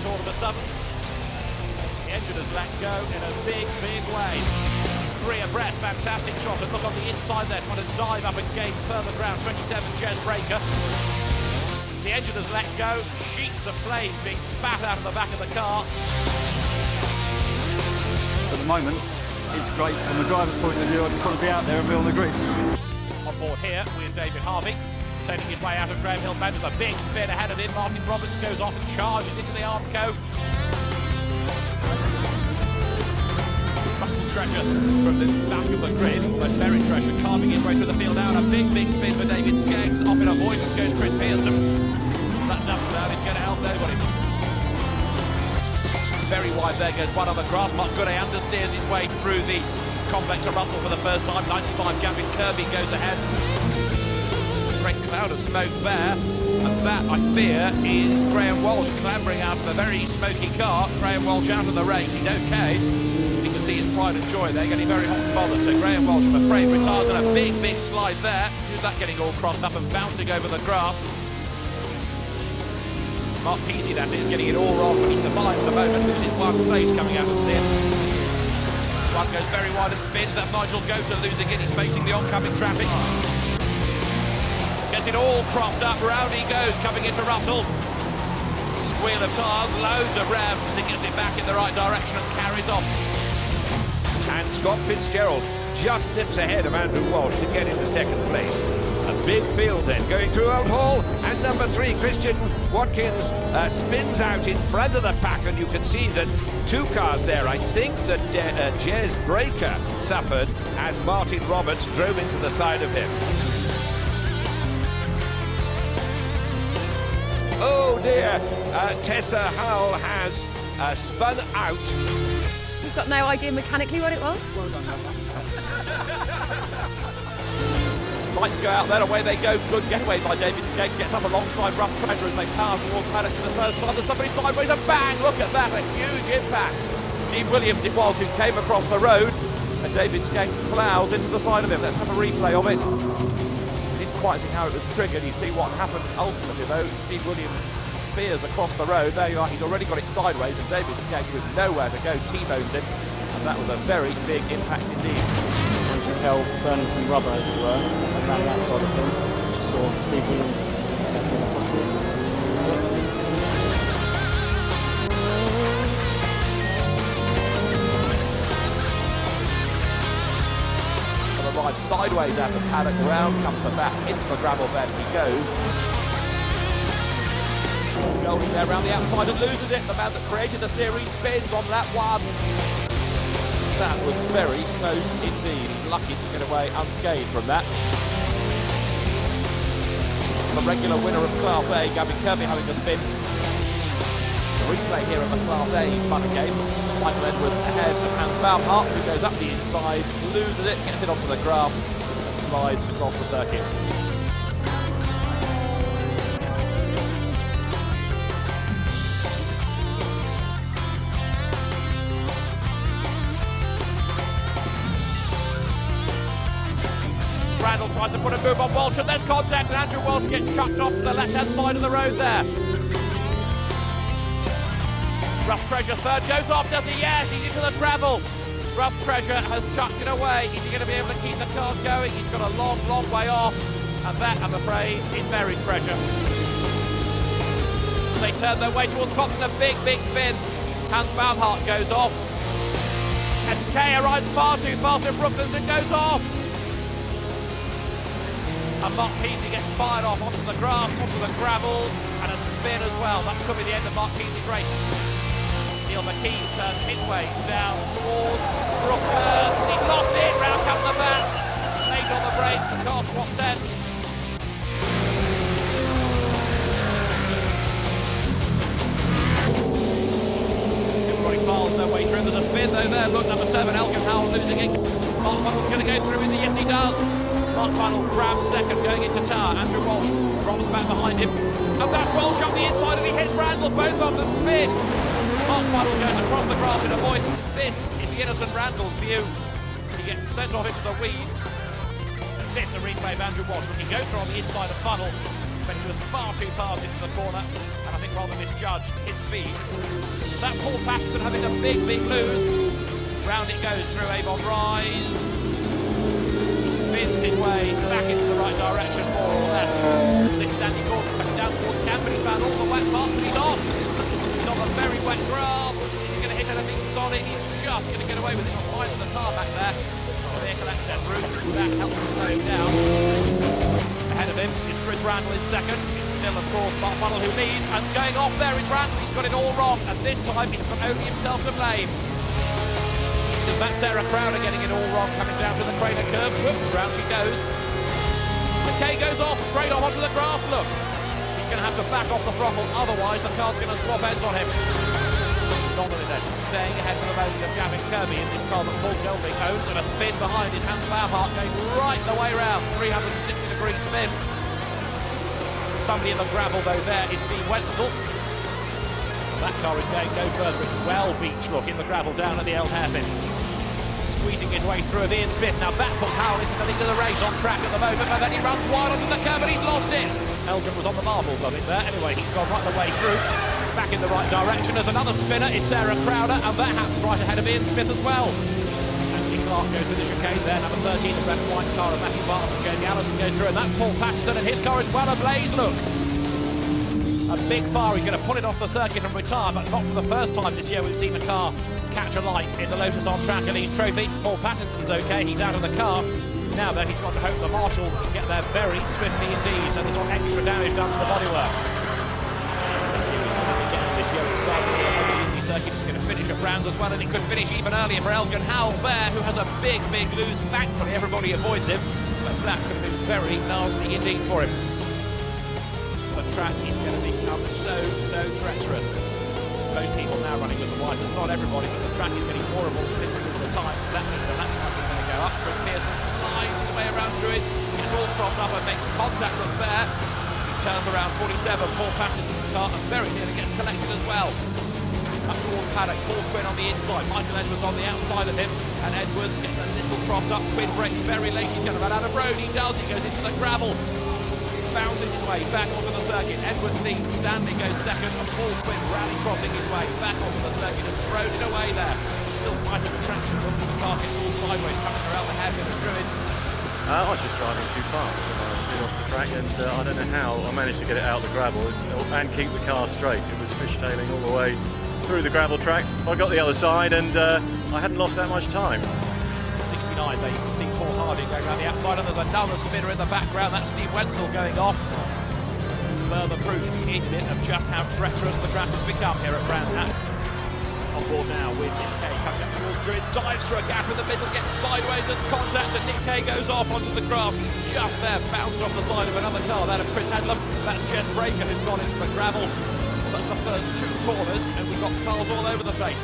all of a sudden. The engine has let go in a big, big way. 3 abreast, fantastic shot, and look on the inside there, trying to dive up and gain further ground. 27, Jez Breaker. The engine has let go, sheets of flame being spat out of the back of the car. At the moment, it's great from the driver's point of view. I just want to be out there and be on the grid. On board here with David Harvey, taking his way out of Graham Hill Bend. There's a big spin ahead of him. Martin Roberts goes off and charges into the Armco. Russell Treasure from the back of the grid, almost buried Treasure, carving his way through the field now, and a big, big spin for David Skeggs. Off in avoidance goes Chris Pearson. That doesn't hurt, he's going to help nobody. Very wide there goes one on the grass. Mark Goodey understeers his way through the convector Russell for the first time. 95, Gavin Kirby goes ahead. Great cloud of smoke there, and that, I fear, is Graham Walsh clambering out of a very smoky car. Graham Walsh out of the race, he's okay. You can see his pride and joy there, getting very hot and bothered. So Graham Walsh, I'm afraid, retires, and a big, big slide there. Who's that getting all crossed up and bouncing over the grass? Mark Peasy, that is, getting it all wrong, but he survives the moment, loses one place coming out of Sim. One goes very wide and spins. That's Nigel Gota losing it. He's facing the oncoming traffic. Gets it all crossed up. Round he goes, coming into Russell. Squeal of tyres, loads of revs as he gets it back in the right direction and carries off. And Scott Fitzgerald just nips ahead of Andrew Walsh to get into second place. A big field then going through Old Hall, and number 3 Christian Watkins spins out in front of the pack, and you can see that 2 cars there. I think that Jez Breaker suffered as Martin Roberts drove into the side of him. Oh dear, Tessa Howell has spun out. You've got no idea mechanically what it was? Lights go out there, away they go. Good getaway by David Skeggs, gets up alongside Rough Treasure as they power towards paddock for the first time. There's somebody sideways and bang! Look at that, a huge impact. Steve Williams it was who came across the road, and David Skeggs ploughs into the side of him. Let's have a replay of it. We didn't quite see how it was triggered. You see what happened ultimately though. Steve Williams spears across the road. There you are, he's already got it sideways, and David Skeggs with nowhere to go T-bones him. And that was a very big impact indeed. Hell burning some rubber, as it were, around that side of him. Just saw Steve Williams coming across the arrives sideways out of paddock, round comes the back into the gravel bed he goes. Goldie there around the outside and loses it. The man that created the series spins on that one. That was very close indeed. He's lucky to get away unscathed from that. The regular winner of Class A, Gavin Kirby, having a spin. The replay here of the Class A Fun and Games. Michael Edwards ahead of Hans Baumhart, who goes up the inside, loses it, gets it onto the grass, and slides across the circuit. Randall tries to put a move on Walsh, and there's contact, and Andrew Walsh gets chucked off to the left-hand side of the road there. Rough Treasure third, goes off, does he? Yes, he's into the gravel. Rough Treasure has chucked it away. Is he going to be able to keep the car going? He's got a long, long way off, and that, I'm afraid, is buried Treasure. They turn their way towards Compton, a big, big spin. Hans Baumhart goes off, and Kay arrives far too fast in Brooklands and goes off. And Mark Peasy gets fired off onto the grass, onto the gravel, and a spin as well. That could be the end of Mark Peasy's race. Neil McKean turns his way down towards Brooklands. He's lost it, round comes the back. Late on the brakes, the car swaps ends. Everybody files their way through. There's a spin though there. Look, number 7, Elgin Howell losing it. Mark Funnell's going to go through, is he? Yes, he does. Mark Funnell grabs second going into tower. Andrew Walsh drops back behind him. And that's Walsh up the inside and he hits Randall. Both of them spin. Mark Funnell goes across the grass in avoidance. This is the innocent Randall's view. He gets sent off into the weeds. And this a replay of Andrew Walsh. He goes through on the inside of Funnell, but he was far too fast into the corner. And I think think, rather misjudged his speed. That Paul Patterson having a big lose. Round it goes through Avon Rise. He spins his way back into the right direction, more or less. This is Andy Gordon coming down towards camp, and he's found all the wet parts, and he's on. He's on the very wet grass. He's going to hit anything solid. He's just going to get away with it. He'll find the tarmac there. Vehicle access route. That helps to slow him down. Ahead of him is Chris Randall in second. It's still, of course, Mark Funnell who leads, and going off there is Randall. He's got it all wrong, and this time he's got only himself to blame. There's that Sarah Crowder getting it all wrong, coming down to the crater curves. Whoops, round she goes. McKay goes off, straight off onto the grass, look. He's going to have to back off the throttle, otherwise the car's going to swap ends on him. Dominant then, staying ahead for the moment of Gavin Kirby in this car that Paul Gelving owns, and a spin behind his Hans Bauhart going right the way round, 360-degree spin. Somebody in the gravel though there is Steve Wenzel. That car is going no further. It's well beach look in the gravel down at the Old Hairpin. Squeezing his way through of Ian Smith. Now that puts Howell into the lead of the race, on track at the moment, and then he runs wide onto the curb and he's lost it. Elgin was on the marbles of it there. Anyway, he's gone right the way through. He's back in the right direction. There's another spinner, is Sarah Crowder, and that happens right ahead of Ian Smith as well. Anthony Clark goes through the chicane there. Number 13, the red and white car of Matthew Barton and Jamie Allison goes through, and that's Paul Patterson, and his car is well ablaze, look. A big fire, he's going to pull it off the circuit and retire, but not for the first time this year we've seen a car catch a light in the Lotus on Track Elise Trophy. Paul Patterson's okay, he's out of the car. Now then, he's got to hope the marshals can get there very swiftly indeed, so there's not extra damage done to the bodywork. Let's see if we can get this year. It started on the Indy circuit, he's going to finish at Brands as well, and it could finish even earlier for Elgin Howell there, who has a big lose. Thankfully, everybody avoids him, but that could have been very nasty indeed for him. The track is going to become so treacherous. Most people now running with the wipers, not everybody, but the track is getting more and more slippery all the time. That means the lap times are going to go up. Chris Pearson slides his way around Druids, gets all crossed up and makes contact with Bear. He turns around 47, Paul Patterson's car, and very nearly gets collected as well. Up towards Paddock, Paul Quinn on the inside, Michael Edwards on the outside of him, and Edwards gets a little crossed up. Quinn brakes very late, he's going to run out of road. He does, he goes into the gravel. Bounces his way back onto the circuit. Edwards leads, Stanley goes second, and Paul Quinn rally crossing his way back onto the circuit, has thrown it away there. He's still fighting the traction, looking at the car, gets all sideways, coming around the hairpin of Druids. I was just driving too fast and I slid off the track, and I don't know how I managed to get it out of the gravel and keep the car straight. It was fishtailing all the way through the gravel track. I got the other side and I hadn't lost that much time. 69 there, you can see Paul Hardy going around the outside, and there's another spinner in the background. That's Steve Wenzel going off. Further proof, if you needed it, of just how treacherous the track has become here at Brands Hatch. On board now with Nick Kay coming up towards Druids, dives through a gap in the middle, gets sideways, there's contact, and Nick Kay goes off onto the grass. He's just there, bounced off the side of another car, that of Chris Headlam. That's Jess Breaker who's gone into the gravel. That's the first two corners, and we've got cars all over the place.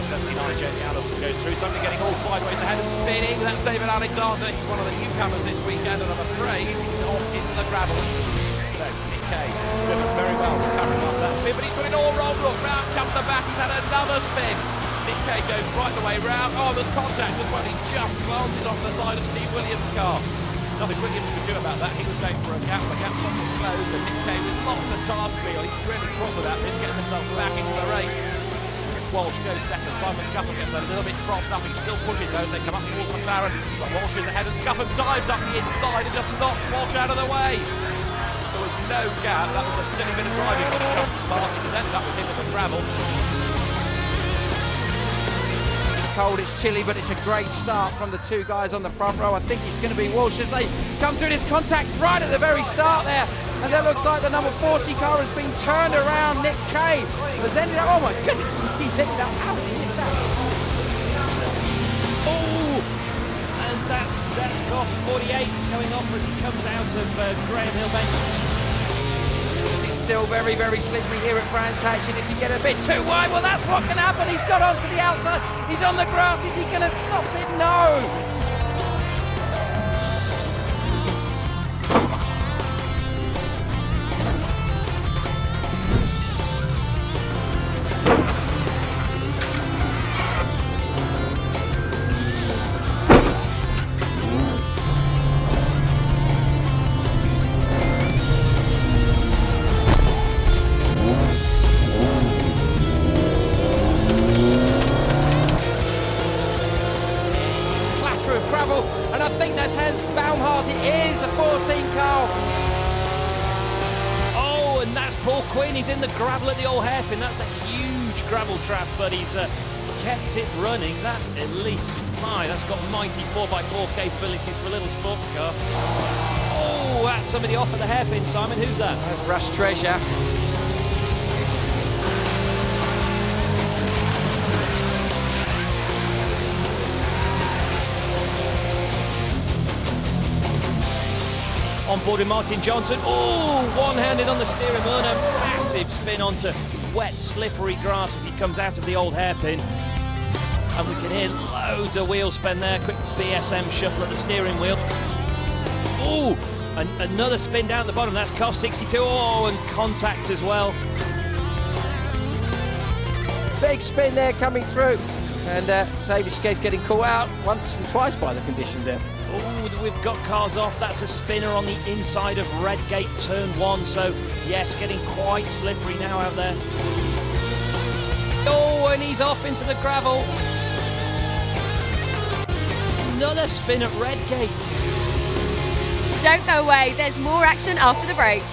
79, Jamie Allison goes through, somebody getting all sideways ahead and spinning. That's David Alexander. He's one of the newcomers this weekend, and I'm afraid he's off into the gravel. So Nick Kay driven very well, recovering after that spin, but he's got it all wrong. Look, round comes the back. He's had another spin. Nick Kay goes right the way round. Oh, there's contact as well. He just glances off the side of Steve Williams' car. Nothing Williams could do about that. He was going for a gap. The gap suddenly closed, and Nick Kay with lots of task wheel. He's really cross about this. Gets himself back into the race. Walsh goes second, Simon Scuffham gets a little bit crossed up, he's still pushing though. They come up towards McLaren, but Walsh is ahead and Scuffham dives up the inside and just knocks Walsh out of the way. There was no gap, that was a silly bit of driving on Scuffham's part. It has ended up with him in the gravel. It's cold, it's chilly, but it's a great start from the two guys on the front row. I think it's going to be Walsh as they come through this contact right at the very start there. And that looks like the number 40 car has been turned around. Nick Kay has ended up, oh my goodness, he's ended up, how has he missed that? Oh, and that's got 48 going off as he comes out of Graham Hill Bank. It's still very slippery here at Brands Hatch, and if you get a bit too wide, well that's what can happen. He's got onto the outside, he's on the grass, is he going to stop him? No! Quinn. He's in the gravel at the old hairpin. That's a huge gravel trap, but he's kept it running. That Elise, my, that's got mighty 4x4 capabilities for a little sports car. Oh, that's somebody off at the hairpin, Simon. Who's that? That's Rush Treasure. On board with Martin Johnson. Oh, one-handed on the steering wheel and a massive spin onto wet, slippery grass as he comes out of the old hairpin. And we can hear loads of wheel spin there. Quick BSM shuffle at the steering wheel. Oh, and another spin down the bottom. That's car 62. Oh, and contact as well. Big spin there coming through. And David Skate's getting caught out once and twice by the conditions there. Oh, we've got cars off. That's a spinner on the inside of Redgate turn 1. So, yes, getting quite slippery now out there. Oh, and he's off into the gravel. Another spin at Redgate. Don't go away, there's more action after the break.